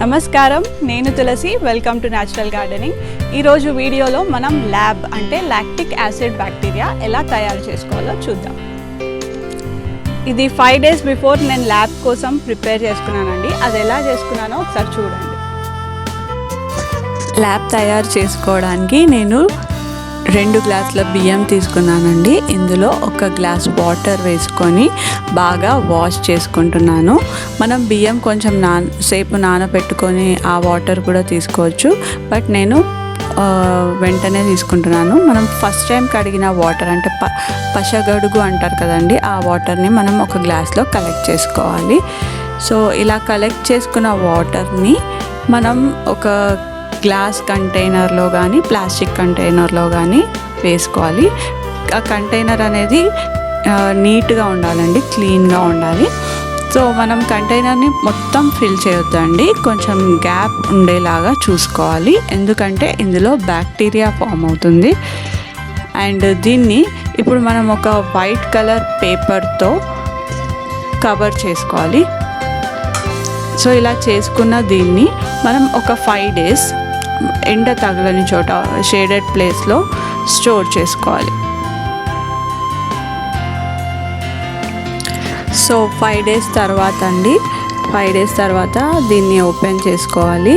నమస్కారం, నేను Tulasi. Welcome to natural gardening. ఈరోజు వీడియోలో మనం ల్యాబ్ అంటే లాక్టిక్ యాసిడ్ బ్యాక్టీరియా ఎలా తయారు చేసుకోవాలో చూద్దాం. ఇది 5 days బిఫోర్ నేను ల్యాబ్ కోసం ప్రిపేర్ చేసుకున్నానండి. అది ఎలా చేసుకున్నానో ఒకసారి చూడండి. ల్యాబ్ తయారు చేసుకోవడానికి నేను 2 గ్లాసుల బియ్యం తీసుకున్నానండి. ఇందులో 1 గ్లాస్ వాటర్ వేసుకొని బాగా వాష్ చేసుకుంటున్నాను. మనం బియ్యం కొంచెం సేపు నానబెట్టుకొని ఆ వాటర్ కూడా తీసుకోవచ్చు, బట్ నేను వెంటనే తీసుకుంటున్నాను. మనం ఫస్ట్ టైం కడిగిన వాటర్ అంటే పశగడుగు అంటారు కదండి, ఆ వాటర్ని మనం 1 గ్లాస్లో కలెక్ట్ చేసుకోవాలి. సో ఇలా కలెక్ట్ చేసుకున్న వాటర్ని మనం ఒక గ్లాస్ కంటైనర్లో కానీ ప్లాస్టిక్ కంటైనర్లో కానీ వేసుకోవాలి. ఆ కంటైనర్ అనేది నీట్గా ఉండాలండి, క్లీన్గా ఉండాలి. సో మనం కంటైనర్ని మొత్తం ఫిల్ చేయొద్దండి, కొంచెం గ్యాప్ ఉండేలాగా చూసుకోవాలి, ఎందుకంటే ఇందులో బ్యాక్టీరియా ఫామ్ అవుతుంది. అండ్ దీన్ని ఇప్పుడు మనం ఒక వైట్ కలర్ పేపర్తో కవర్ చేసుకోవాలి. సో ఇలా చేసుకున్న దీన్ని మనం ఒక 5 days ఎండ తగలని చోట షేడెడ్ ప్లేస్లో స్టోర్ చేసుకోవాలి. సో 5 days తర్వాత 5 days తర్వాత దీన్ని ఓపెన్ చేసుకోవాలి.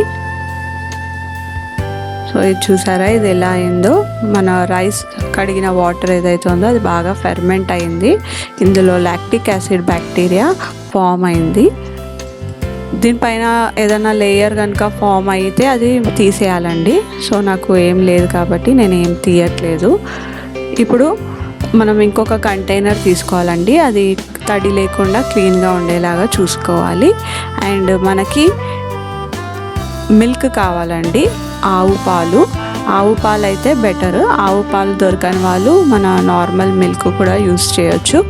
సో ఇది చూసారా, ఇది ఎలా అయిందో. మన రైస్ కడిగిన వాటర్ ఏదైతే ఉందో అది బాగా ఫెర్మెంట్ అయింది. ఇందులో లాక్టిక్ యాసిడ్ బ్యాక్టీరియా ఫామ్ అయింది. దీనిపైన ఏదైనా లేయర్ కనుక ఫామ్ అయితే అది తీసేయాలండి. సో నాకు ఏం లేదు కాబట్టి నేను ఏం తీయట్లేదు. ఇప్పుడు మనం ఇంకొక కంటైనర్ తీసుకోవాలండి, అది తడి లేకుండా క్లీన్గా ఉండేలాగా చూసుకోవాలి. అండ్ మనకి మిల్క్ కావాలండి, ఆవు పాలు అయితే బెటర్. ఆవు పాలు దొరకని వాళ్ళు మన నార్మల్ మిల్క్ కూడా యూస్ చేయొచ్చు.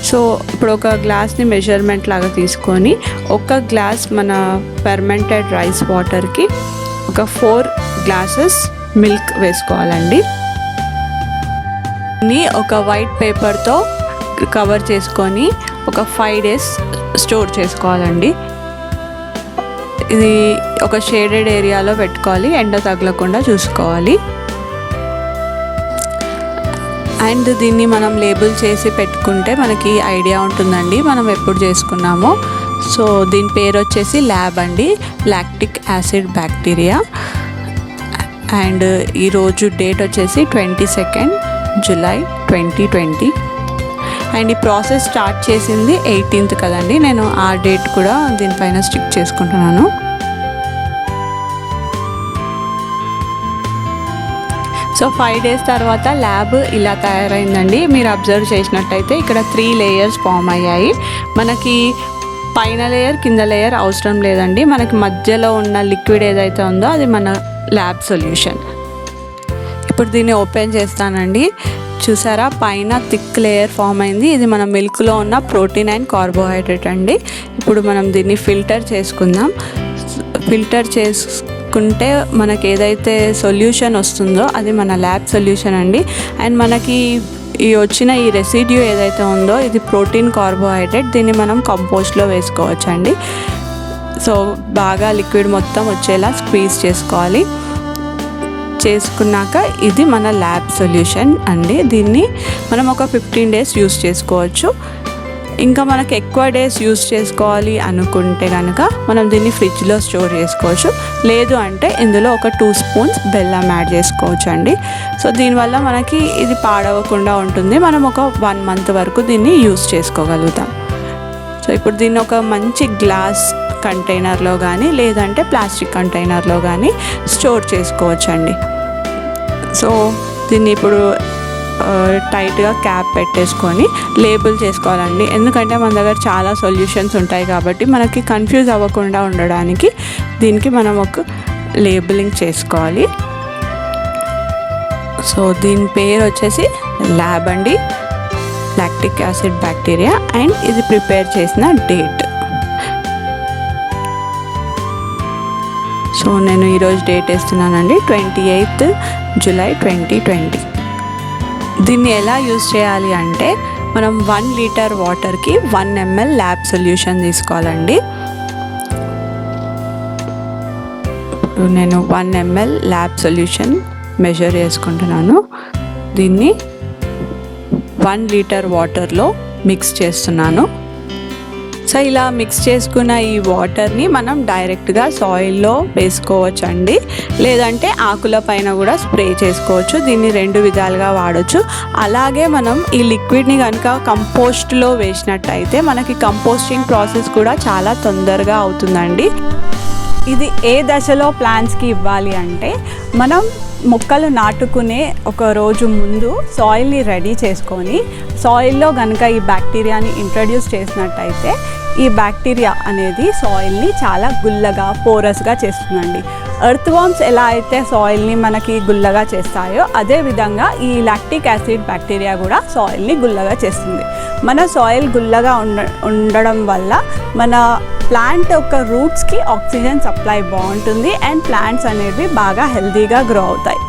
సో ఇప్పుడు ఒక గ్లాస్ని మెజర్మెంట్ లాగా తీసుకొని 1 గ్లాస్ మన ఫెర్మెంటెడ్ రైస్ వాటర్కి ఒక 4 glasses మిల్క్ వేసుకోవాలండి. దీన్ని ఒక వైట్ పేపర్తో కవర్ చేసుకొని ఒక 5 days స్టోర్ చేసుకోవాలండి. ఇది ఒక షేడెడ్ ఏరియాలో పెట్టుకోవాలి, ఎండ తగలకుండా చూసుకోవాలి. అండ్ దీన్ని మనం లేబుల్ చేసి పెట్టుకుంటే మనకి ఐడియా ఉంటుందండి మనం ఎప్పుడు చేసుకున్నామో. సో దీని పేరు వచ్చేసి ల్యాబ్ అండి, లాక్టిక్ యాసిడ్ బ్యాక్టీరియా. అండ్ ఈరోజు డేట్ వచ్చేసి 22nd July 2020. అండ్ ఈ ప్రాసెస్ స్టార్ట్ చేసింది 18th కదండి, నేను ఆ డేట్ కూడా దీనిపైన స్టిక్ చేసుకుంటున్నాను. సో 5 days తర్వాత ల్యాబ్ ఇలా తయారైందండి. మీరు అబ్జర్వ్ చేసినట్టయితే ఇక్కడ 3 layers ఫామ్ అయ్యాయి. మనకి పైన లేయర్ కింద లేయర్ అవసరం లేదండి, మనకి మధ్యలో ఉన్న లిక్విడ్ ఏదైతే ఉందో అది మన ల్యాబ్ సొల్యూషన్. ఇప్పుడు దీన్ని ఓపెన్ చేస్తానండి. చూసారా, పైన థిక్ లేయర్ ఫామ్ అయింది. ఇది మన మిల్క్లో ఉన్న ప్రోటీన్ అండ్ కార్బోహైడ్రేట్ అండి. ఇప్పుడు మనం దీన్ని ఫిల్టర్ చేసుకుందాం. ఫిల్టర్ చేసుకుంటే మనకి ఏదైతే సొల్యూషన్ వస్తుందో అది మన ల్యాబ్ సొల్యూషన్ అండి. అండ్ మనకి వచ్చిన ఈ రెసిడ్యూ ఏదైతే ఉందో ఇది ప్రోటీన్ కార్బోహైడ్రేట్, దీన్ని మనం కంపోస్ట్లో వేసుకోవచ్చు అండి. సో బాగా లిక్విడ్ మొత్తం వచ్చేలా స్క్వీజ్ చేసుకోవాలి. చేసుకున్నాక ఇది మన ల్యాబ్ సొల్యూషన్ అండి. దీన్ని మనం ఒక 15 days యూస్ చేసుకోవచ్చు. ఇంకా మనకు ఎక్కువ డేస్ యూస్ చేసుకోవాలి అనుకుంటే కనుక మనం దీన్ని ఫ్రిడ్జ్లో స్టోర్ చేసుకోవచ్చు. లేదు అంటే ఇందులో ఒక 2 spoons బెల్లం యాడ్ చేసుకోవచ్చు అండి. సో దీనివల్ల మనకి ఇది పాడవకుండా ఉంటుంది. మనం ఒక 1 month వరకు దీన్ని యూస్ చేసుకోగలుగుతాం. సో ఇప్పుడు దీన్ని ఒక మంచి గ్లాస్ కంటైనర్లో కానీ లేదంటే ప్లాస్టిక్ కంటైనర్లో కానీ స్టోర్ చేసుకోవచ్చు అండి. సో దీన్ని ఇప్పుడు టైట్గా క్యాప్ పెట్టేసుకొని లేబుల్ చేసుకోవాలండి, ఎందుకంటే మన దగ్గర చాలా సొల్యూషన్స్ ఉంటాయి కాబట్టి మనకి కన్ఫ్యూజ్ అవ్వకుండా ఉండడానికి దీనికి మనం ఒక లేబులింగ్ చేసుకోవాలి. సో దీని పేరు వచ్చేసి ల్యాబ్ అండి, లాక్టిక్ యాసిడ్ బ్యాక్టీరియా. అండ్ ఇది ప్రిపేర్ చేసిన డేట్. సో నేను ఈరోజు డేట్ వేస్తున్నానండి, 28th July 2020. దీన్ని ఎలా యూజ్ చేయాలి అంటే మనం 1 liter వాటర్కి 1 ml ల్యాబ్ సొల్యూషన్ తీసుకోవాలండి. నేను 1 ml ల్యాబ్ సొల్యూషన్ మెజర్ చేసుకుంటున్నాను. దీన్ని 1 లీటర్ వాటర్లో మిక్స్ చేస్తున్నాను. సో ఇలా మిక్స్ చేసుకున్న ఈ వాటర్ని మనం డైరెక్ట్గా సాయిల్లో వేసుకోవచ్చండి, లేదంటే ఆకుల పైన కూడా స్ప్రే చేసుకోవచ్చు. దీన్ని 2 విధాలుగా వాడచ్చు. అలాగే మనం ఈ లిక్విడ్ని కనుక కంపోస్ట్లో వేసినట్టయితే మనకి కంపోస్టింగ్ ప్రాసెస్ కూడా చాలా తొందరగా అవుతుందండి. ఇది ఏ దశలో ప్లాంట్స్కి ఇవ్వాలి అంటే, మనం మొక్కలు నాటుకునే ఒక రోజు ముందు సాయిల్ని రెడీ చేసుకొని సాయిల్లో కనుక ఈ బ్యాక్టీరియాని ఇంట్రడ్యూస్ చేసినట్టయితే ఈ బ్యాక్టీరియా అనేది సాయిల్ని చాలా గుల్లగా పోరస్గా చేస్తుందండి. ఎర్త్ వార్మ్స్ ఎలా అయితే సాయిల్ని మనకి గుల్లగా చేస్తాయో అదేవిధంగా ఈ లాక్టిక్ యాసిడ్ బ్యాక్టీరియా కూడా సాయిల్ని గుల్లగా చేస్తుంది. మన సాయిల్ గుల్లగా ఉండడం వల్ల మన ప్లాంట్ యొక్క రూట్స్కి ఆక్సిజన్ సప్లై బాగుంటుంది అండ్ ప్లాంట్స్ అనేవి బాగా హెల్తీగా గ్రో అవుతాయి.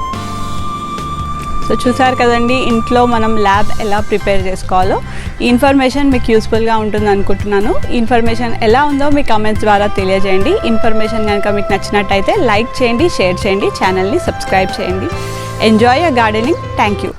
సో చూసారు కదండి, ఇంట్లో మనం ల్యాబ్ ఎలా ప్రిపేర్ చేసుకోవాలో. ఈ ఇన్ఫర్మేషన్ మీకు యూస్ఫుల్గా ఉంటుంది అనుకుంటున్నాను. ఈ ఇన్ఫర్మేషన్ ఎలా ఉందో మీ కామెంట్స్ ద్వారా తెలియజేయండి. ఇన్ఫర్మేషన్ కనుక మీకు నచ్చినట్టయితే లైక్ చేయండి, షేర్ చేయండి, ఛానల్ని సబ్స్క్రైబ్ చేయండి. Enjoy your gardening. Thank you.